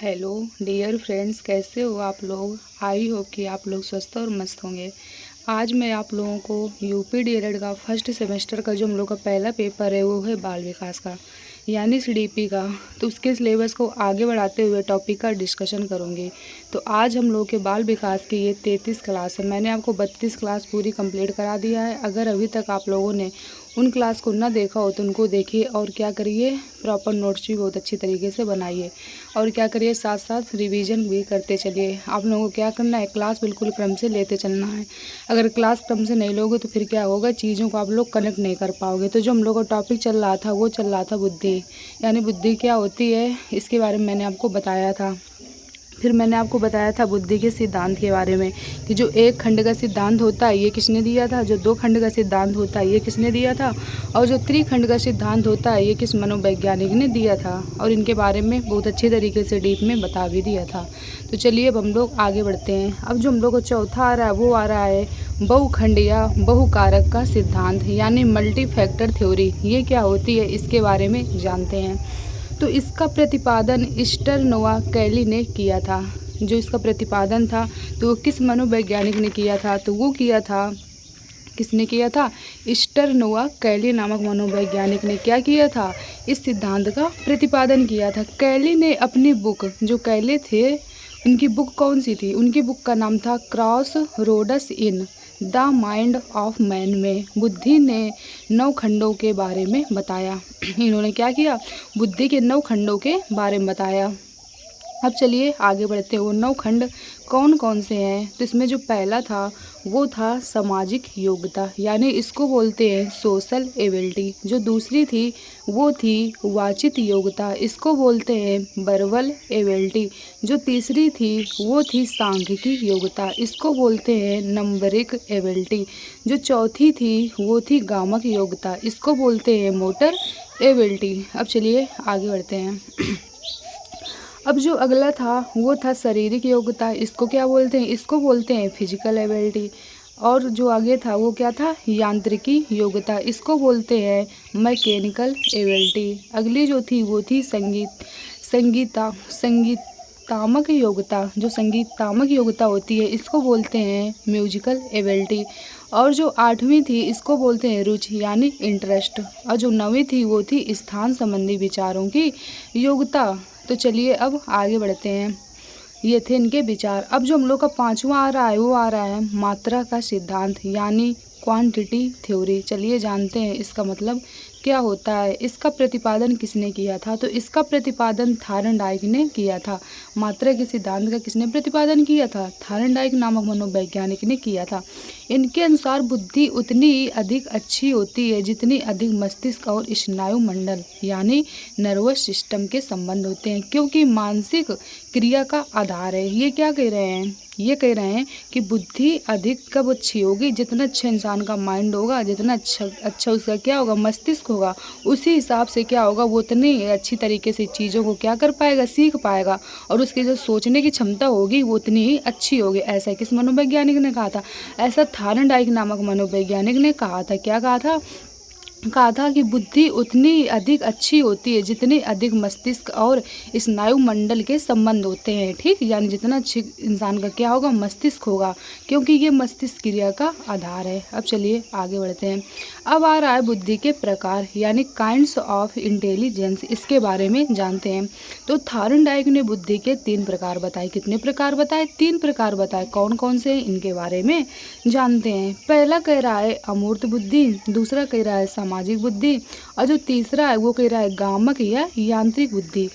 Hello dear friends, कैसे हो आप लोग। आई होप कि आप लोग स्वस्थ और मस्त होंगे। आज मैं आप लोगों को यूपी डीएलएड का फर्स्ट सेमेस्टर का जो हम लोग का पहला पेपर है वो है बाल विकास का, यानी सीडीपी का। तो उसके सिलेबस को आगे बढ़ाते हुए टॉपिक का डिस्कशन करूँगी। तो आज हम लोग के बाल विकास की ये 33 क्लास है। मैंने आपको 32 क्लास पूरी कंप्लीट करा दिया है। अगर अभी तक आप लोगों ने उन क्लास को ना देखा हो तो उनको देखिए और क्या करिए, प्रॉपर नोट्स भी बहुत अच्छी तरीके से बनाइए और क्या करिए, साथ साथ रिवीजन भी करते चलिए। आप लोगों को क्या करना है, क्लास बिल्कुल क्रम से लेते चलना है। अगर क्लास क्रम से नहीं लोगे तो फिर क्या होगा, चीज़ों को आप लोग कनेक्ट नहीं कर पाओगे। तो जो हम लोग का टॉपिक चल रहा था वो चल रहा था बुद्धि, यानी बुद्धि क्या होती है इसके बारे में मैंने आपको बताया था। फिर मैंने आपको बताया था बुद्धि के सिद्धांत के बारे में कि जो एक खंड का सिद्धांत होता है ये किसने दिया था, जो दो खंड का सिद्धांत होता है ये किसने दिया था, और जो त्रिखंड का सिद्धांत होता है ये किस मनोवैज्ञानिक ने दिया था। और इनके बारे में बहुत अच्छी तरीके से डीप में बता भी दिया था। तो चलिए अब हम लोग आगे बढ़ते हैं। अब जो हम लोग को चौथा आ रहा है वो आ रहा है बहुखंड या बहुकारक का सिद्धांत, यानी मल्टी फैक्टर थ्योरी। ये क्या होती है इसके बारे में जानते हैं। तो इसका प्रतिपादन स्टर्नोवा कैली ने किया था। जो इसका प्रतिपादन था तो वो किस मनोवैज्ञानिक ने किया था, तो वो किया था, किसने किया था, स्टर्नोवा कैली नामक मनोवैज्ञानिक ने क्या किया था, इस सिद्धांत का प्रतिपादन किया था। कैली ने अपनी बुक, जो कैली थे उनकी बुक कौन सी थी, उनकी बुक का नाम था cross roads in the mind of man में बुद्धि ने 9 खंडों के बारे में बताया। इन्होंने क्या किया, बुद्धि के 9 खंडों के बारे में बताया। अब चलिए आगे बढ़ते हैं। वो 9 खंड कौन कौन से हैं, तो इसमें जो पहला था वो था सामाजिक योग्यता, यानी इसको बोलते हैं सोशल एबिलिटी। जो दूसरी थी वो थी वाचित योग्यता, इसको बोलते हैं वर्बल एबिलिटी। जो तीसरी थी वो थी सांख्यिकी योग्यता, इसको बोलते हैं नंबरिक एबिलिटी। जो चौथी थी वो थी गामक योग्यता, इसको बोलते हैं मोटर एबिलिटी। अब चलिए आगे बढ़ते हैं। अब जो अगला था वो था शारीरिक योग्यता, इसको क्या बोलते हैं, इसको बोलते हैं फिजिकल एबिलिटी। और जो आगे था वो क्या था, यांत्रिकी योग्यता, इसको बोलते हैं मैकेनिकल एबिलिटी। अगली जो थी वो थी संगीतात्मक योग्यता। जो संगीतात्मक योग्यता होती है इसको बोलते हैं म्यूजिकल एबिलिटी। और जो 8वीं थी इसको बोलते हैं रुचि, यानी इंटरेस्ट। और जो 9वीं थी वो थी स्थान संबंधी विचारों की योग्यता। तो चलिए अब आगे बढ़ते हैं। ये थे इनके विचार। अब जो हम लोग का 5वां आ रहा है वो आ रहा है मात्रा का सिद्धांत, यानी क्वांटिटी थ्योरी। चलिए जानते हैं इसका मतलब क्या होता है, इसका प्रतिपादन किसने किया था, तो इसका प्रतिपादन थार्नडाइक ने किया था। मात्रा के सिद्धांत का किसने प्रतिपादन किया था, थार्नडाइक नामक मनोवैज्ञानिक ने किया था। इनके अनुसार बुद्धि उतनी अधिक अच्छी होती है जितनी अधिक मस्तिष्क और स्नायु मंडल यानी नर्वस सिस्टम के संबंध होते हैं, क्योंकि मानसिक क्रिया का आधार है। ये क्या कह रहे हैं, ये कह रहे हैं कि बुद्धि अधिक कब अच्छी होगी, जितना अच्छा इंसान का माइंड होगा, जितना अच्छा उसका क्या होगा, मस्तिष्क होगा, उसी हिसाब से क्या होगा, वो उतनी अच्छी तरीके से चीज़ों को क्या कर पाएगा, सीख पाएगा। और उसकी जो सोचने की क्षमता होगी वो उतनी ही अच्छी होगी। ऐसा किस मनोवैज्ञानिक ने कहा था, ऐसा थार्नडाइक नामक मनोवैज्ञानिक ने कहा था। क्या कहा था कि बुद्धि उतनी अधिक अच्छी होती है जितनी अधिक मस्तिष्क और स्नायु मंडल के संबंध होते हैं। ठीक, यानी जितना अच्छी इंसान का क्या होगा, मस्तिष्क होगा, क्योंकि ये मस्तिष्क क्रिया का आधार है। अब चलिए आगे बढ़ते हैं। अब आ रहा है बुद्धि के प्रकार, यानी काइंड्स ऑफ इंटेलिजेंस, इसके बारे में जानते हैं। तो थार्नडाइक ने बुद्धि के 3 प्रकार बताए। कितने प्रकार बताए, 3 प्रकार बताए। कौन कौन से, इनके बारे में जानते हैं। पहला कह रहा है अमूर्त बुद्धि, दूसरा कह रहा है सामाजिक बुद्धि, और जो तीसरा है वो कह रहा है गामक या यांत्रिक बुद्धि।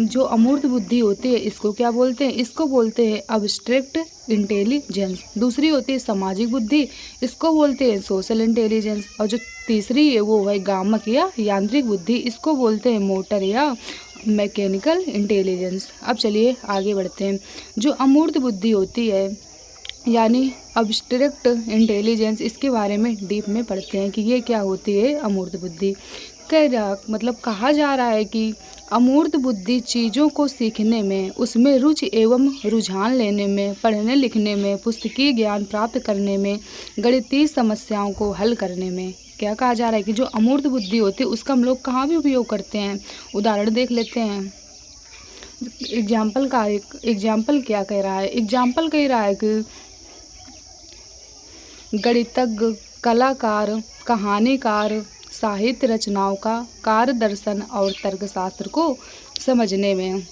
जो अमूर्त बुद्धि होती है इसको क्या बोलते हैं, इसको बोलते हैं अब्स्ट्रैक्ट इंटेलिजेंस। दूसरी होती है सामाजिक बुद्धि, इसको बोलते हैं सोशल इंटेलिजेंस। और जो तीसरी है वो है गामक या यांत्रिक बुद्धि, इसको बोलते हैं मोटर या मैकेनिकल इंटेलिजेंस। अब चलिए आगे बढ़ते हैं। जो अमूर्त बुद्धि होती है यानी अब्स्ट्रैक्ट इंटेलिजेंस, इसके बारे में डीप में पढ़ते हैं कि ये क्या होती है अमूर्त बुद्धि। मतलब कहा जा रहा है कि अमूर्त बुद्धि चीज़ों को सीखने में, उसमें रुचि एवं रुझान लेने में, पढ़ने लिखने में, पुस्तकीय ज्ञान प्राप्त करने में, गणितीय समस्याओं को हल करने में। क्या कहा जा रहा है कि जो अमूर्त बुद्धि होती है उसका हम लोग कहाँ भी उपयोग करते हैं। उदाहरण देख लेते हैं। एग्जाम्पल क्या कह रहा है? एग्जाम्पल कह रहा है कि गणितज्ञ, कलाकार, कहानीकार, साहित्य रचनाओं का कार्य दर्शन और तर्कशास्त्र को समझने में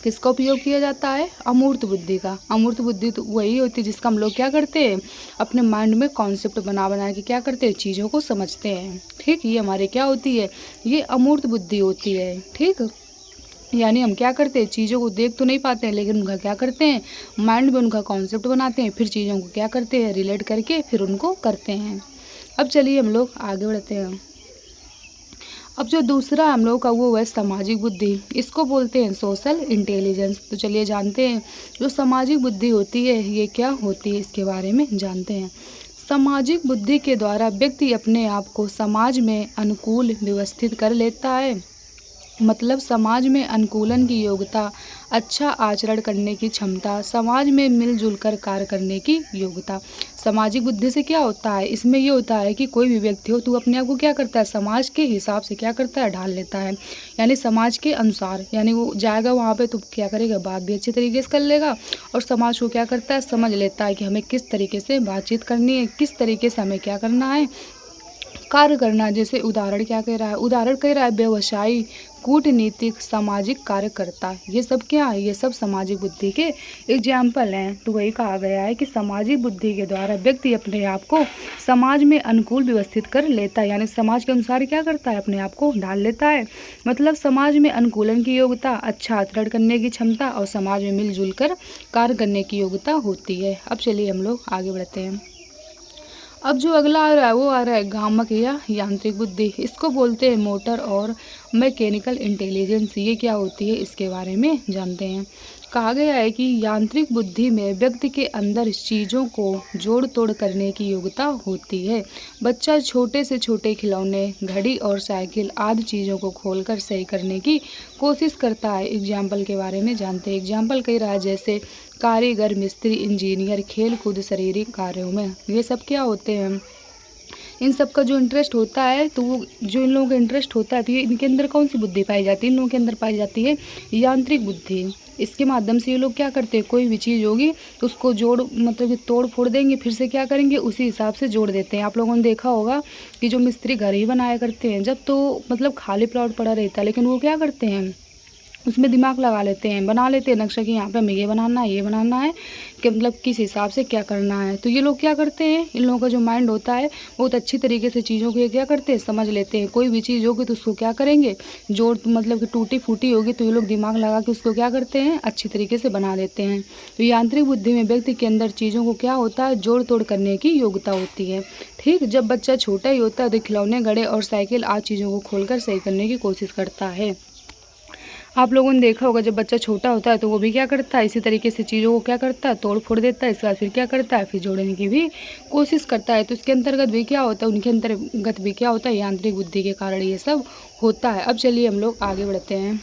किसका उपयोग किया जाता है? अमूर्त बुद्धि का। अमूर्त बुद्धि तो वही होती है जिसका हम लोग क्या करते हैं, अपने माइंड में कॉन्सेप्ट बना के क्या करते हैं, चीज़ों को समझते हैं। ठीक, ये हमारे क्या होती है, ये अमूर्त बुद्धि होती है। ठीक, यानी हम क्या करते हैं, चीज़ों को देख तो नहीं पाते हैं लेकिन उनका क्या करते हैं, माइंड में उनका कॉन्सेप्ट बनाते हैं, फिर चीज़ों को क्या करते हैं, रिलेट करके फिर उनको करते हैं। अब चलिए हम लोग आगे बढ़ते हैं। अब जो दूसरा हम लोग का वो है सामाजिक बुद्धि, इसको बोलते हैं सोशल इंटेलिजेंस। तो चलिए जानते हैं जो सामाजिक बुद्धि होती है ये क्या होती है, इसके बारे में जानते हैं। सामाजिक बुद्धि के द्वारा व्यक्ति अपने आप को समाज में अनुकूल व्यवस्थित कर लेता है। मतलब समाज में अनुकूलन की योग्यता, अच्छा आचरण करने की क्षमता, समाज में मिलजुल कर कार्य करने की योग्यता। सामाजिक बुद्धि से क्या होता है, इसमें ये होता है कि कोई भी व्यक्ति हो तो अपने आप को क्या करता है, समाज के हिसाब से क्या करता है, ढाल लेता है। यानी समाज के अनुसार, यानी वो जाएगा वहाँ पे तो क्या करेगा, बात भी अच्छे तरीके से कर लेगा और समाज को क्या करता है, समझ लेता है कि हमें किस तरीके से बातचीत करनी है, किस तरीके से हमें क्या करना है, कार्य करना। जैसे उदाहरण क्या कह रहा है, उदाहरण कह रहा है व्यवसायी, कूटनीतिक, सामाजिक कार्यकर्ता, ये सब क्या है, ये सब सामाजिक बुद्धि के एग्जाम्पल हैं। तो वही कहा गया है कि सामाजिक बुद्धि के द्वारा व्यक्ति अपने आप को समाज में अनुकूल व्यवस्थित कर लेता है, यानी समाज के अनुसार क्या करता है, अपने आप को ढाल लेता है। मतलब समाज में अनुकूलन की योग्यता, अच्छा आचरण करने की क्षमता और समाज में मिलजुल कर कार्य करने की योग्यता होती है। अब चलिए हम लोग आगे बढ़ते हैं। अब जो अगला आ रहा है वो आ रहा है गामक या यांत्रिक बुद्धि, इसको बोलते हैं मोटर और मैकेनिकल इंटेलिजेंस। ये क्या होती है इसके बारे में जानते हैं। कहा गया है कि यांत्रिक बुद्धि में व्यक्ति के अंदर चीज़ों को जोड़ तोड़ करने की योग्यता होती है। बच्चा छोटे से छोटे खिलौने, घड़ी और साइकिल आदि चीज़ों को खोलकर सही करने की कोशिश करता है। एग्जाम्पल के बारे में जानते हैं। एग्जाम्पल कह रहा है जैसे कारीगर, मिस्त्री, इंजीनियर, खेल कूद, शारीरिक कार्यों में, ये सब क्या होते हैं, इन सब का जो इंटरेस्ट होता है तो वो जो इन लोगों का इंटरेस्ट होता है तो ये इनके अंदर कौन सी बुद्धि पाई जाती है, इन लोगों के अंदर पाई जाती है यांत्रिक बुद्धि। इसके माध्यम से ये लोग क्या करते हैं, कोई भी चीज़ होगी तो उसको जोड़ मतलब कि तोड़ फोड़ देंगे, फिर से क्या करेंगे, उसी हिसाब से जोड़ देते हैं। आप लोगों ने देखा होगा कि जो मिस्त्री घर ही बनाया करते हैं, जब तो मतलब खाली प्लॉट पड़ा रहता है लेकिन वो क्या करते हैं, उसमें दिमाग लगा लेते हैं, बना लेते हैं नक्शा कि यहाँ पे हमें ये बनाना है कि मतलब किस हिसाब से क्या करना है। तो ये लोग क्या करते हैं, इन लोगों का जो माइंड होता है बहुत अच्छी तरीके से चीज़ों को ये क्या करते हैं, समझ लेते हैं। कोई भी चीज़ होगी तो उसको क्या करेंगे, जोड़ मतलब कि टूटी फूटी होगी तो ये लोग दिमाग लगा के उसको क्या करते हैं, अच्छी तरीके से बना लेते हैं। तो यांत्रिक बुद्धि में व्यक्ति के अंदर चीज़ों को क्या होता है, जोड़ तोड़ करने की योग्यता होती है। ठीक, जब बच्चा छोटा ही होता है तो खिलौने, घड़े और साइकिल आदि चीज़ों को खोलकर सही करने की कोशिश करता है। आप लोगों ने देखा होगा जब बच्चा छोटा होता है तो वो भी क्या करता है, इसी तरीके से चीज़ों को क्या करता है, तोड़ फोड़ देता है। इसके बाद फिर क्या करता है, फिर जोड़ने की भी कोशिश करता है। तो इसके अंतर्गत भी क्या होता है, उनके अंतर्गत भी क्या होता है, यांत्रिक बुद्धि के कारण ये सब होता है। अब चलिए हम लोग आगे बढ़ते हैं।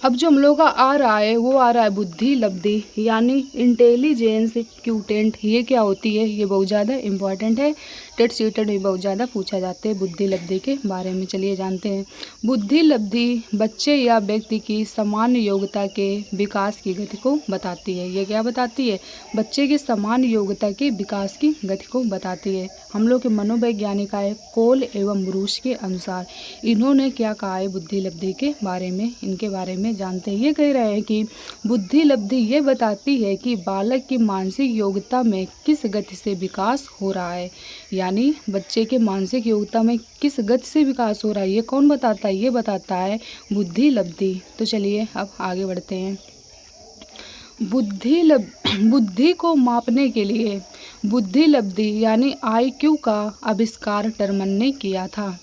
अब जो हम लोग का आ रहा है वो आ रहा है बुद्धि लब्धि, यानी इंटेलिजेंस क्यूटेंट। ये क्या होती है, ये बहुत ज़्यादा इंपॉर्टेंट है, टेट सीटेट भी बहुत ज़्यादा पूछा जाते हैं बुद्धि लब्धि के बारे में। चलिए जानते हैं। बुद्धि लब्धि बच्चे या व्यक्ति की सामान्य योग्यता के विकास की गति को बताती है। ये क्या बताती है, बच्चे की सामान्य योग्यता के विकास की गति को बताती है। हम लोग के मनोवैज्ञानिक आए कोल एवं ब्रूस के अनुसार इन्होंने क्या कहा है बुद्धि लब्धि के बारे में, इनके बारे में जानते हैं। ये कह रहे हैं कि बुद्धि लब्धि ये बताती है कि बालक की मानसिक योग्यता में किस गति से विकास हो रहा है, यानी बच्चे के मानसिक योग्यता में किस गति से विकास हो रहा है, ये कौन बताता है, ये बताता है बुद्धि लब्धि। तो चलिए अब आगे बढ़ते हैं। बुद्धि को मापने के लिए बुद्धि लब्धि यानी IQ का आविष्कार टर्मन ने किया था।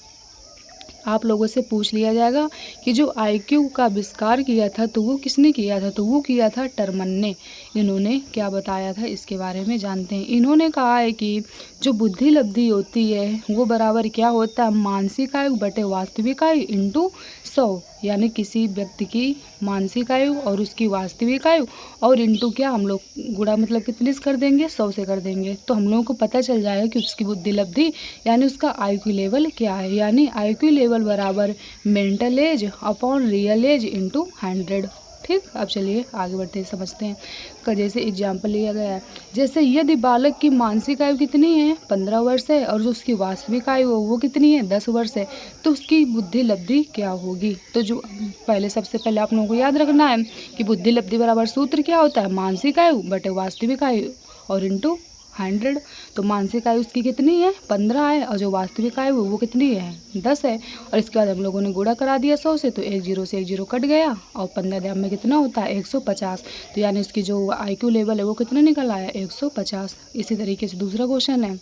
आप लोगों से पूछ लिया जाएगा कि जो IQ का आविष्कार किया था तो वो किसने किया था, तो वो किया था टर्मन ने। इन्होंने क्या बताया था इसके बारे में जानते हैं। इन्होंने कहा है कि जो बुद्धि लब्धि होती है वो बराबर क्या होता है, मानसिक आयु बटे वास्तविक आयु इंटू 100। यानी किसी व्यक्ति की मानसिक आयु और उसकी वास्तविक आयु और इंटू क्या हम लोग गुणा मतलब कितने से कर देंगे, 100 से कर देंगे। तो हम लोगों को पता चल जाएगा कि उसकी बुद्धि लब्धि यानी उसका IQ लेवल क्या है। यानी IQ लेवल बराबर mental age upon real age into 100। ठीक, अब चलिए आगे बढ़ते हैं, समझते हैं। जैसे एग्जाम्पल लिया गया है, जैसे यदि बालक की मानसिक आयु कितनी है, 15 वर्ष है, और जो उसकी वास्तविक आयु वो कितनी है, 10 वर्ष है, तो उसकी बुद्धि लब्धि क्या होगी। तो जो पहले सबसे पहले आप लोगों को याद रखना है कि बुद्धि लब्धि बराबर सूत्र क्या होता है, मानसिक आयु बटे वास्तविक आयु और इंटू 100। तो मानसिक आयु उसकी कितनी है, 15 है, और जो वास्तविक आयु वो कितनी है, 10 है। और इसके बाद हम लोगों ने गुणा करा दिया 100 से, तो एक जीरो से एक जीरो कट गया और 15 में कितना होता है, 150। तो यानी उसकी जो IQ लेवल है वो कितना निकल आया, 150। इसी तरीके से दूसरा क्वेश्चन है।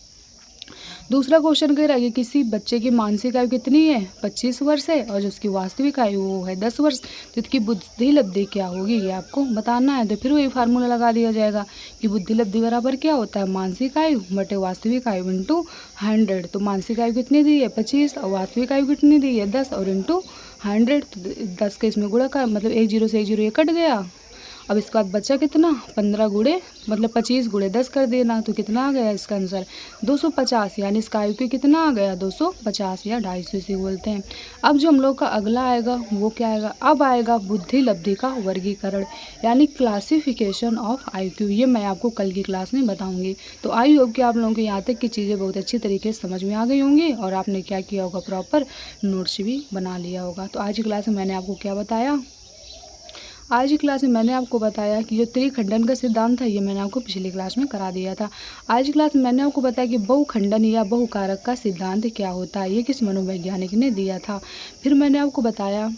दूसरा क्वेश्चन कह रहा है कि किसी बच्चे की मानसिक आयु कितनी है, 25 वर्ष है, और जो उसकी वास्तविक आयु वो है 10 वर्ष। तो इसकी बुद्धि लब्धि क्या होगी ये आपको बताना है। तो फिर वही फार्मूला लगा दिया जाएगा कि बुद्धि लब्धि बराबर क्या होता है, मानसिक आयु बटे वास्तविक आयु इंटू 100। तो मानसिक आयु कितनी दी है, 25, और वास्तविक आयु कितनी दी है, 10, और इंटू 100। तो 10 के इसमें गुणा का मतलब एक जीरो से एक जीरो ये कट गया। अब इसके बाद बचा कितना, 15 गुणे मतलब 25 गुणे 10 कर देना, तो कितना आ गया इसका आंसर, 250। यानी इसका IQ कितना आ गया, 250 या 250 इसे बोलते हैं। अब जो हम लोग का अगला आएगा वो क्या आएगा, अब आएगा बुद्धि लब्धि का वर्गीकरण यानी क्लासिफिकेशन ऑफ IQ। ये मैं आपको कल की क्लास में बताऊंगी। तो आई होप कि आप लोगों को यहाँ तक की चीज़ें बहुत अच्छी तरीके से समझ में आ गई होंगी और आपने क्या किया होगा, प्रॉपर नोट्स भी बना लिया होगा। तो आज की क्लास में मैंने आपको क्या बताया, आज की क्लास में मैंने आपको बताया कि जो त्रिखंडन का सिद्धांत था ये मैंने आपको पिछली क्लास में करा दिया था। आज की क्लास में मैंने आपको बताया कि बहुखंडन या बहुकारक का सिद्धांत क्या होता है, ये किस मनोवैज्ञानिक ने दिया था। फिर मैंने आपको बताया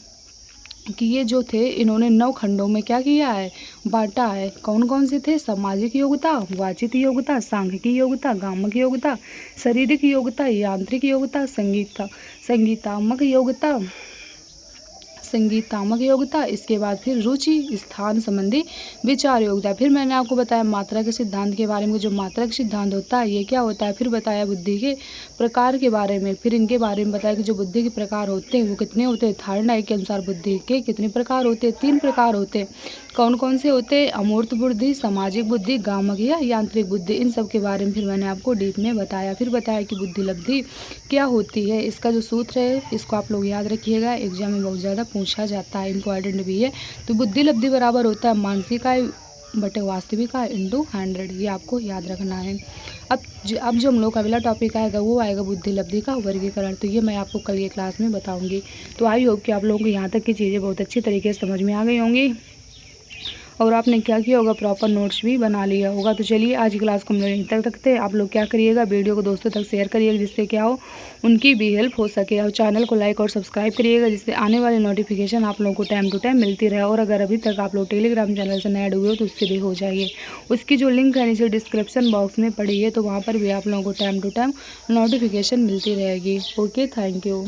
कि ये जो थे इन्होंने 9 खंडों में क्या किया है, बांटा है। कौन कौन से थे, सामाजिक योग्यता, वाचिक योग्यता, सांख्यिकी योग्यता, गामक योग्यता, शारीरिक योग्यता, यांत्रिक योग्यता, संगीतात्मक योग्यता, इसके बाद फिर रुचि स्थान संबंधी विचार योग्यता। फिर मैंने आपको बताया मात्रा के सिद्धांत के बारे में, जो मात्रा का सिद्धांत होता है ये क्या होता है। फिर बताया बुद्धि के प्रकार के बारे में, फिर इनके बारे में बताया कि जो बुद्धि के प्रकार होते हैं वो कितने होते हैं। थार्डनाइक के अनुसार बुद्धि के कितने प्रकार होते हैं, 3 प्रकार होते हैं। कौन कौन से होते हैं, अमूर्त बुद्धि, सामाजिक बुद्धि, गामक या यांत्रिक बुद्धि। इन सब के बारे में फिर मैंने आपको डीप में बताया। फिर बताया कि बुद्धि लब्धि क्या होती है, इसका जो सूत्र है इसको आप लोग याद रखिएगा, एग्जाम में बहुत ज़्यादा पूछा जाता है, इम्पॉर्टेंट भी है। तो बुद्धि लब्धि बराबर होता है मानसिक आयु बटे वास्तविक आयु इंटू 100, ये आपको याद रखना है। अब जो हम लोग का अगला टॉपिक आएगा वो आएगा बुद्धि लब्धि का वर्गीकरण। तो ये मैं आपको कल की क्लास में बताऊंगी। तो आई होप कि आप लोगों को यहाँ तक की चीज़ें बहुत अच्छी तरीके से समझ में आ गई होंगी और आपने क्या किया होगा, प्रॉपर नोट्स भी बना लिया होगा। तो चलिए आज की क्लास को हम लोग यहीं तक रखते हैं। आप लोग क्या करिएगा, वीडियो को दोस्तों तक शेयर करिएगा जिससे क्या हो उनकी भी हेल्प हो सके, और चैनल को लाइक और सब्सक्राइब करिएगा जिससे आने वाली नोटिफिकेशन आप लोगों को टाइम टू टाइम मिलती रहे। और अगर अभी तक आप लोग टेलीग्राम चैनल से ऐड हुए हो तो उससे भी हो जाइए, उसकी जो लिंक है नीचे डिस्क्रिप्शन बॉक्स में पड़ी है, तो वहाँ पर भी आप लोगों को टाइम टू टाइम नोटिफिकेशन मिलती रहेगी। Okay, thank you.